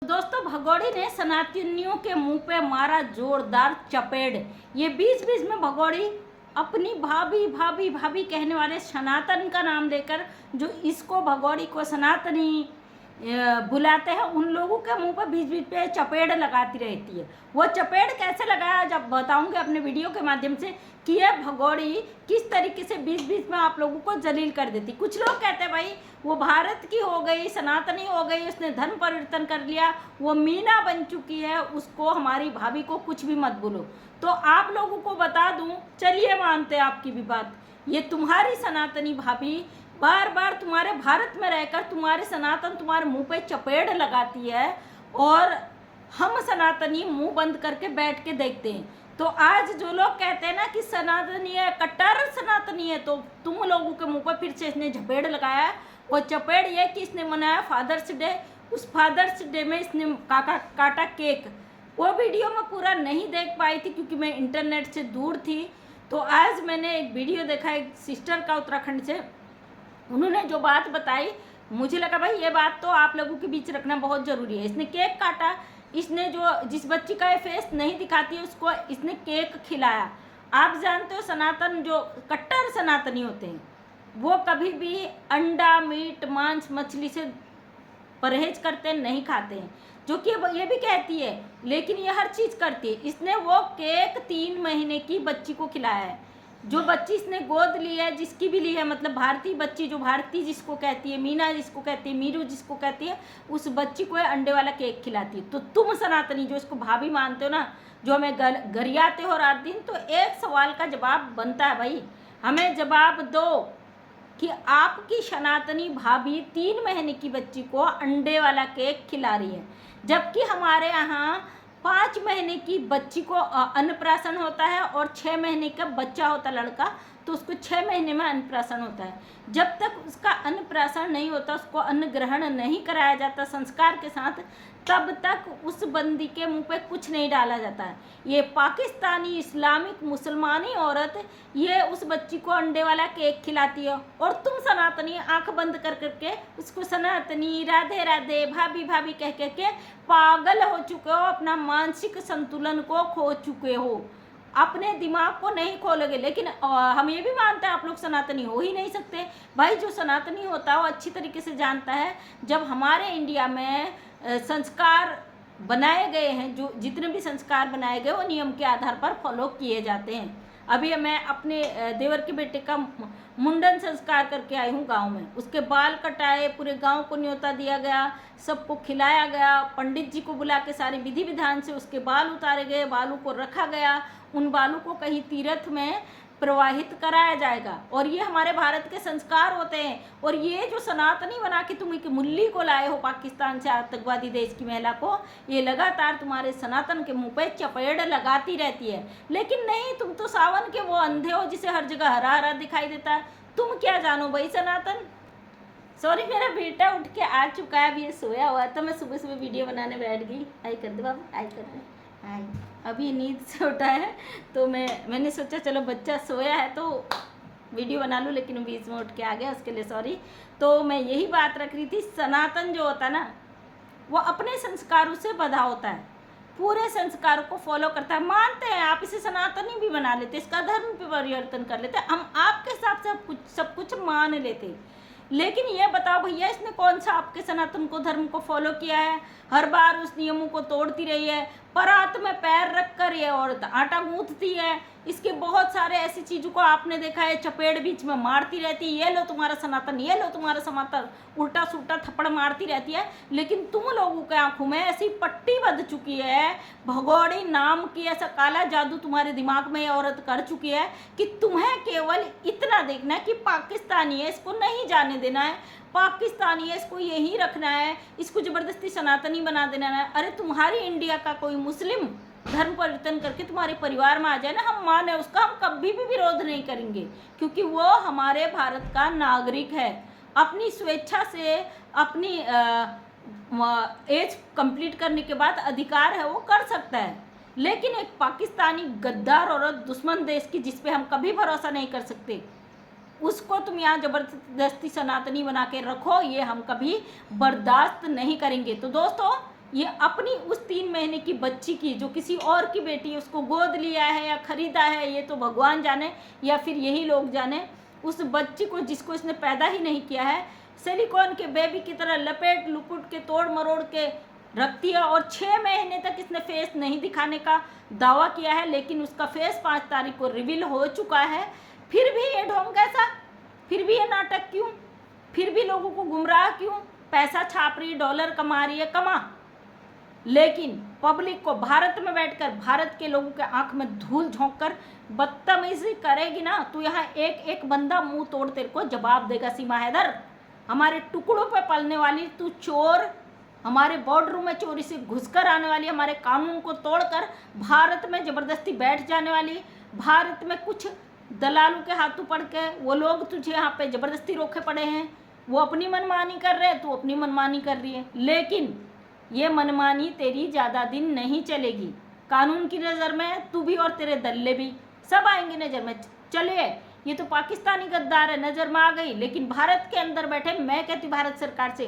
दोस्तों, भगोड़ी ने सनातनियों के मुंह पे मारा जोरदार चपेड़। ये बीच बीच में भगोड़ी अपनी भाभी भाभी भाभी कहने वाले सनातन का नाम लेकर, जो इसको भगोड़ी को सनातनी बुलाते हैं, उन लोगों के मुंह पर बीच बीच पे चपेड़ लगाती रहती है। वो चपेड़ कैसे लगाया जब बताऊंगे अपने वीडियो के माध्यम से कि यह भगोड़ी किस तरीके से बीच बीच में आप लोगों को जलील कर देती। कुछ लोग कहते हैं भाई वो भारत की हो गई, सनातनी हो गई, उसने धर्म परिवर्तन कर लिया, वो मीना बन चुकी है, उसको हमारी भाभी को कुछ भी मत बोलो। तो आप लोगों को बता दूं, चलिए मानते हैं आपकी भी बात, ये तुम्हारी सनातनी भाभी बार बार तुम्हारे भारत में रहकर तुम्हारे सनातन तुम्हारे मुंह पे चपेड़ लगाती है और हम सनातनी मुंह बंद करके बैठ के देखते हैं। तो आज जो लोग कहते हैं ना कि सनातनी है, कट्टर सनातनी है, तो तुम लोगों के मुंह पर फिर से इसने चपेड़ लगाया है। वो चपेड़ ये कि इसने मनाया फादर्स डे, उस फादर्स डे में इसने काटा केक। वो वीडियो मैं पूरा नहीं देख पाई थी क्योंकि मैं इंटरनेट से दूर थी। तो आज मैंने एक वीडियो देखा एक सिस्टर का उत्तराखंड से, उन्होंने जो बात बताई मुझे लगा भाई ये बात तो आप लोगों के बीच रखना बहुत ज़रूरी है। इसने केक काटा, इसने जिस बच्ची का ये फेस नहीं दिखाती है उसको इसने केक खिलाया। आप जानते हो सनातन जो कट्टर सनातनी होते हैं वो कभी भी अंडा, मीट, मांस, मछली से परहेज करते हैं, नहीं खाते हैं, जो कि ये भी कहती है, लेकिन ये हर चीज़ करती है। इसने वो केक 3 महीने की बच्ची को खिलाया है। जो बच्ची इसने गोद ली है, जिसकी भी ली है, मतलब भारतीय बच्ची, जो भारती जिसको कहती है, मीना जिसको कहती है, मीरू जिसको कहती है, उस बच्ची को अंडे वाला केक खिलाती है। तो तुम सनातनी जो इसको भाभी मानते हो ना, जो हमें गरियाते हो रात दिन, तो एक सवाल का जवाब बनता है भाई, हमें जवाब दो कि आपकी सनातनी भाभी 3 महीने की बच्ची को अंडे वाला केक खिला रही है, जबकि हमारे यहाँ 5 महीने की बच्ची को अन्नप्राशन होता है और 6 महीने का बच्चा होता है लड़का, तो उसको 6 महीने में अन्नप्राशन होता है। जब तक उसका अन्नप्राशन नहीं होता, उसको अन्न ग्रहण नहीं कराया जाता संस्कार के साथ, तब तक उस बंदी के मुंह पे कुछ नहीं डाला जाता है। ये पाकिस्तानी इस्लामिक मुसलमानी औरत ये उस बच्ची को अंडे वाला केक खिलाती है और तुम सनातनी आंख बंद कर करके उसको सनातनी राधे राधे भाभी भाभी कह कह के पागल हो चुके हो, अपना मानसिक संतुलन को खो चुके हो, अपने दिमाग को नहीं खोलोगे। लेकिन हम ये भी मानते हैं आप लोग सनातनी हो ही नहीं सकते। भाई जो सनातनी होता है वो अच्छी तरीके से जानता है, जब हमारे इंडिया में संस्कार बनाए गए हैं, जो जितने भी संस्कार बनाए गए वो नियम के आधार पर फॉलो किए जाते हैं। अभी मैं अपने देवर के बेटे का मुंडन संस्कार करके आई हूँ गांव में, उसके बाल कटाए, पूरे गांव को न्योता दिया गया, सबको खिलाया गया, पंडित जी को बुला के सारे विधि विधान से उसके बाल उतारे गए, बालों को रखा गया, उन बालों को कहीं तीर्थ में प्रवाहित कराया जाएगा। और ये हमारे भारत के संस्कार होते हैं। और ये जो सनातनी बना के तुम एक मुल्ली को लाए हो पाकिस्तान से, आतंकवादी देश की महिला को, ये लगातार तुम्हारे सनातन के मुंह पे चपेड़ लगाती रहती है। लेकिन नहीं, तुम तो सावन के वो अंधे हो जिसे हर जगह हरा हरा दिखाई देता है। तुम क्या जानो भाई सनातन। सॉरी, मेरा बेटा उठ के आ चुका है, अभी ये सोया हुआ है, तो मैं सुबह सुबह वीडियो बनाने बैठ गई। आई कर दे बाबा, आई कर दे, आई। अभी नींद से उठा है तो मैंने सोचा चलो बच्चा सोया है तो वीडियो बना लूँ, लेकिन बीच में उठ के आ गया, उसके लिए सॉरी। तो मैं यही बात रख रही थी, सनातन जो होता है ना वो अपने संस्कारों से बंधा होता है, पूरे संस्कारों को फॉलो करता है। मानते हैं आप इसे सनातनी भी बना लेते, इसका धर्म भी परिवर्तन कर लेते, हम आपके हिसाब से सब कुछ मान लेते। लेकिन ये बताओ भैया, इसने कौन सा आपके सनातन को धर्म को फॉलो किया है? हर बार उस नियमों को तोड़ती रही है, परात में पैर रख कर ये औरत आटा गूंथती है, इसके बहुत सारे ऐसी चीज़ों को आपने देखा है, चपेड़ बीच में मारती रहती है, ये लो तुम्हारा सनातन, ये लो तुम्हारा सनातन, उल्टा सुल्टा थप्पड़ मारती रहती है। लेकिन तुम लोगों के आंखों में ऐसी पट्टी बंध चुकी है, भगोड़ी नाम की ऐसा काला जादू तुम्हारे दिमाग में ये औरत कर चुकी है कि तुम्हें केवल इतना देखना है कि पाकिस्तानी है, इसको नहीं जाने देना है, पाकिस्तानी है, इसको यहीं रखना है, इसको ज़बरदस्ती सनातनी बना देना है। अरे तुम्हारी इंडिया का कोई मुस्लिम धर्म परिवर्तन करके तुम्हारे परिवार में आ जाए ना, हम माने उसका, हम कभी भी विरोध नहीं करेंगे, क्योंकि वो हमारे भारत का नागरिक है, अपनी स्वेच्छा से अपनी एज कंप्लीट करने के बाद अधिकार है वो कर सकता है। लेकिन एक पाकिस्तानी गद्दार औरत, दुश्मन देश की, जिस पे हम कभी भरोसा नहीं कर सकते, उसको तुम यहाँ ज़बरदस्ती सनातनी बना के रखो, ये हम कभी बर्दाश्त नहीं करेंगे। तो दोस्तों, ये अपनी उस 3 महीने की बच्ची की, जो किसी और की बेटी है, उसको गोद लिया है या खरीदा है, ये तो भगवान जाने या फिर यही लोग जाने, उस बच्ची को जिसको इसने पैदा ही नहीं किया है, सिलिकॉन के बेबी की तरह लपेट लुपुट के तोड़ मरोड़ के रखती है। और 6 महीने तक इसने फेस नहीं दिखाने का दावा किया है, लेकिन उसका फेस 5 तारीख को रिवील हो चुका है। फिर भी ये ढोंग कैसा, फिर भी ये नाटक क्यों, फिर भी लोगों को गुमराह क्यों? पैसा छाप रही, डॉलर कमा रही है, कमा, लेकिन पब्लिक को भारत में बैठकर भारत के लोगों के आंख में धूल झोंक कर बदतमीजी करेगी ना, तो यहाँ एक एक बंदा मुंह तोड़ तेरे को जवाब देगा। सीमा हैदर, हमारे टुकड़ों पे पलने वाली तू चोर, हमारे बॉर्डर में चोरी से घुसकर आने वाली, हमारे कानून को तोड़कर भारत में जबरदस्ती बैठ जाने वाली, भारत में कुछ दलालों के हाथों पड़ के वो लोग तुझे यहाँ पे जबरदस्ती रोके पड़े हैं, वो अपनी मनमानी कर रहे हैं, तू अपनी मनमानी कर रही है। लेकिन ये मनमानी तेरी ज़्यादा दिन नहीं चलेगी। कानून की नज़र में तू भी और तेरे दल्ले भी सब आएंगे नज़र में। चलिए, ये तो पाकिस्तानी गद्दार है, नज़र में आ गई, लेकिन भारत के अंदर बैठे, मैं कहती भारत सरकार से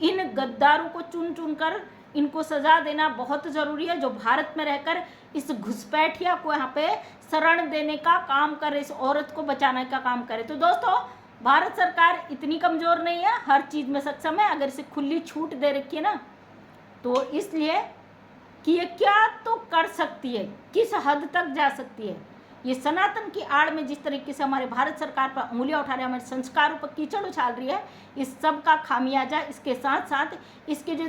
इन गद्दारों को चुन चुन कर इनको सज़ा देना बहुत ज़रूरी है, जो भारत में रहकर इस घुसपैठिया को यहाँ पे शरण देने का काम करे, इस औरत को बचाने का काम करे। तो दोस्तों, भारत सरकार इतनी कमज़ोर नहीं है, हर चीज़ में सक्षम है। अगर इसे खुली छूट दे रखी है ना, तो इसलिए कि ये क्या तो कर सकती है, किस हद तक जा सकती है। ये सनातन की आड़ में जिस तरीके से हमारे भारत सरकार पर उंगलियां उठा रहे हैं, हमारे संस्कारों पर कीचड़ उछाल रही है, इस सब का खामियाजा इसके साथ साथ इसके जो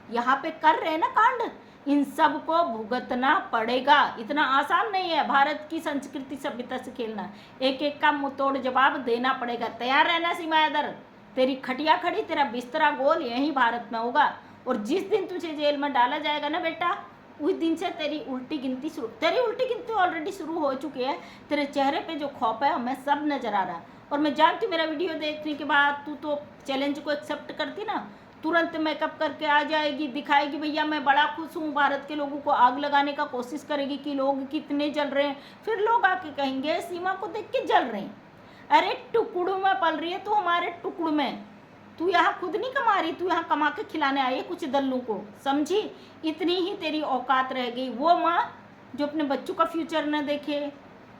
यहाँ पे कर रहे हैं ना कांड, इन सब को भुगतना पड़ेगा। इतना आसान नहीं है भारत की संस्कृति सभ्यता से खेलना, एक एक का मुंहतोड़ जवाब देना पड़ेगा। तैयार रहना सीमा हैदर, तेरी खटिया खड़ी, तेरा बिस्तरा गोल यहीं भारत में होगा। और जिस दिन तुझे जेल में डाला जाएगा ना बेटा, उस दिन से तेरी उल्टी गिनती ऑलरेडी शुरू हो चुकी है। तेरे चेहरे पे जो खौफ है हमें सब नज़र आ रहा है। और मैं जानती हूँ मेरा वीडियो देखने के बाद तू तो चैलेंज को एक्सेप्ट करती ना, तुरंत मेकअप करके आ जाएगी, दिखाएगी भैया मैं बड़ा खुश हूँ, भारत के लोगों को आग लगाने का कोशिश करेगी कि लोग कितने जल रहे हैं। फिर लोग आके कहेंगे सीमा को देख के जल रहे हैं। अरे टुकड़ों में पल रही है तू, हमारे टुकड़ में। तू यहाँ खुद नहीं कमा रही, तू यहाँ कमा के खिलाने आई है कुछ दल्लू को, समझी? इतनी ही तेरी औकात रह गई। वो माँ जो अपने बच्चों का फ्यूचर न देखे,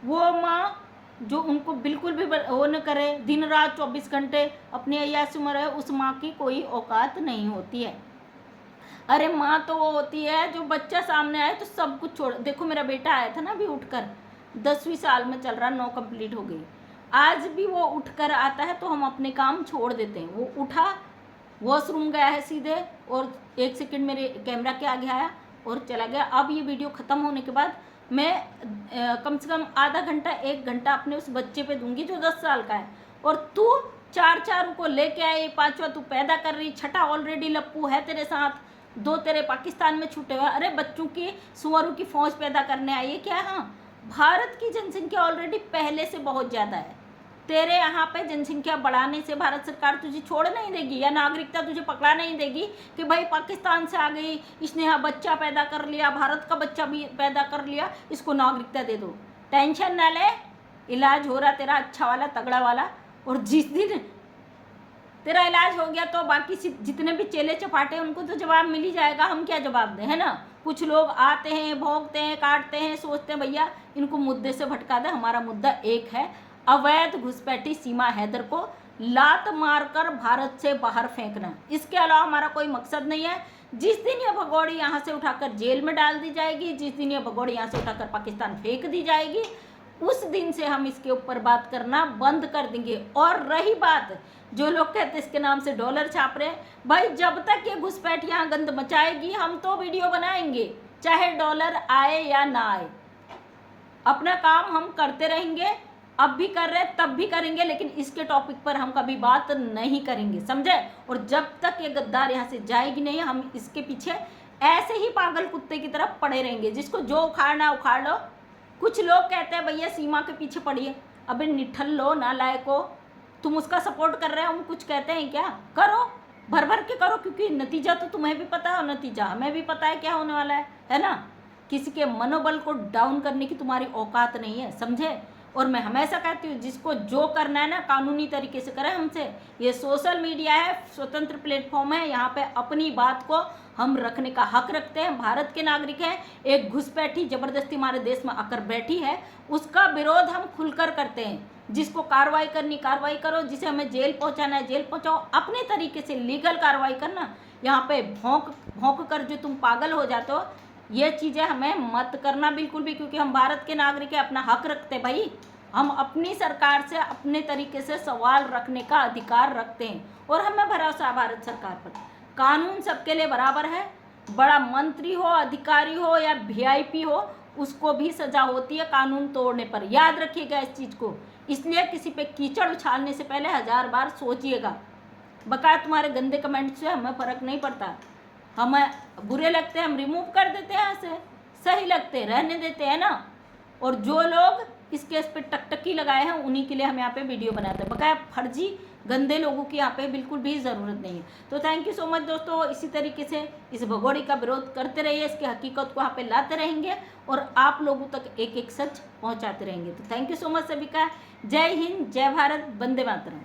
वो माँ जो उनको बिल्कुल भी वो न करे, दिन रात 24 घंटे अपनी अय्याशी में रहे, उस माँ की कोई औकात नहीं होती है। अरे माँ तो वो होती है जो बच्चा सामने आए तो सब कुछ छोड़। देखो मेरा बेटा आया था ना अभी उठकर, 10वीं साल में चल रहा, 9 कंप्लीट हो गई। आज भी वो उठकर आता है तो हम अपने काम छोड़ देते हैं। वो उठा, वॉशरूम गया है सीधे, और 1 सेकंड मेरे कैमरा के आगे आया और चला गया। अब ये वीडियो ख़त्म होने के बाद मैं कम से कम आधा घंटा 1 घंटा अपने उस बच्चे पे दूंगी जो 10 साल का है। और तू 4 को लेके आई, 5वां तू पैदा कर रही, 6ठा ऑलरेडी लप्पू है तेरे साथ, 2 तेरे पाकिस्तान में छूटे हुए। अरे बच्चों की सुअरों की फौज पैदा करने आई है क्या? हाँ, भारत की जनसंख्या ऑलरेडी पहले से बहुत ज़्यादा है। तेरे यहाँ पे जनसंख्या बढ़ाने से भारत सरकार तुझे छोड़ नहीं देगी, या नागरिकता तुझे पकड़ा नहीं देगी कि भाई पाकिस्तान से आ गई, इसने यहाँ बच्चा पैदा कर लिया, भारत का बच्चा भी पैदा कर लिया, इसको नागरिकता दे दो। टेंशन ना ले, इलाज हो रहा तेरा अच्छा वाला, तगड़ा वाला। और जिस दिन तेरा इलाज हो गया तो बाकी जितने भी चेले चपाटे उनको तो जवाब मिल ही जाएगा। हम क्या जवाब दें, है ना? कुछ लोग आते हैं, भोंकते हैं, काटते हैं, सोचते हैं भैया इनको मुद्दे से भटका दे। हमारा मुद्दा एक है, अवैध घुसपैठी सीमा हैदर को लात मारकर भारत से बाहर फेंकना। इसके अलावा हमारा कोई मकसद नहीं है। जिस दिन ये भगोड़ी यहाँ से उठाकर जेल में डाल दी जाएगी, जिस दिन ये भगोड़ी यहाँ से उठाकर पाकिस्तान फेंक दी जाएगी, उस दिन से हम इसके ऊपर बात करना बंद कर देंगे। और रही बात जो लोग कहते हैं इसके नाम से डॉलर छाप रहे हैं, भाई जब तक ये घुसपैठ यहाँ गंद मचाएगी हम तो वीडियो बनाएंगे, चाहे डॉलर आए या ना आए। अपना काम हम करते रहेंगे, अब भी कर रहे हैं, तब भी करेंगे, लेकिन इसके टॉपिक पर हम कभी बात नहीं करेंगे, समझे? और जब तक ये गद्दार यहाँ से जाएगी नहीं, हम इसके पीछे ऐसे ही पागल कुत्ते की तरफ पड़े रहेंगे। जिसको जो उखाड़ना उखाड़ लो। कुछ लोग कहते हैं भैया सीमा के पीछे पड़िए। अबे निठल लो, नालायक हो, तुम उसका सपोर्ट कर रहे हो, हम कुछ कहते हैं क्या? करो, भर भर के करो, क्योंकि नतीजा तो तुम्हें भी पता है और नतीजा हमें भी पता है क्या होने वाला है ना? किसी के मनोबल को डाउन करने की तुम्हारी औकात नहीं है, समझे? और मैं हमेशा कहती हूँ जिसको जो करना है ना कानूनी तरीके से करें हमसे। ये सोशल मीडिया है, स्वतंत्र प्लेटफॉर्म है, यहाँ पे अपनी बात को हम रखने का हक रखते हैं। भारत के नागरिक हैं। एक घुसपैठी जबरदस्ती हमारे देश में आकर बैठी है, उसका विरोध हम खुलकर करते हैं। जिसको कार्रवाई करनी कार्रवाई करो, जिसे हमें जेल पहुंचाना है जेल पहुंचाओ, अपने तरीके से लीगल कार्रवाई करना। यहाँ पे भौंक कर जो तुम पागल हो जाते हो, ये चीज़ें हमें मत करना बिल्कुल भी, क्योंकि हम भारत के नागरिक हैं, अपना हक रखते भाई। हम अपनी सरकार से अपने तरीके से सवाल रखने का अधिकार रखते हैं और हमें भरोसा है भारत सरकार पर। कानून सबके लिए बराबर है। बड़ा मंत्री हो, अधिकारी हो या वीआईपी हो, उसको भी सजा होती है कानून तोड़ने पर। याद रखिएगा इस चीज़ को। इसलिए किसी पे कीचड़ उछालने से पहले 1000 बार सोचिएगा। बकाया तुम्हारे गंदे कमेंट से हमें फ़र्क नहीं पड़ता। हमें बुरे लगते हैं हम रिमूव कर देते हैं यहाँ से, सही लगते रहने देते हैं ना। और जो लोग इस केस पे टकटकी लगाए हैं उन्हीं के लिए हम यहाँ पे वीडियो बनाते हैं। बकाया फर्जी गंदे लोगों की यहाँ पे बिल्कुल भी ज़रूरत नहीं है। तो थैंक यू सो मच दोस्तों। इसी तरीके से इस भगोड़े का विरोध करते रहिए, इसकी हकीकत को यहाँ पे लाते रहेंगे और आप लोगों तक एक एक सच पहुँचाते रहेंगे। तो थैंक यू सो मच सभी का। जय हिंद, जय भारत, वंदे मातरम।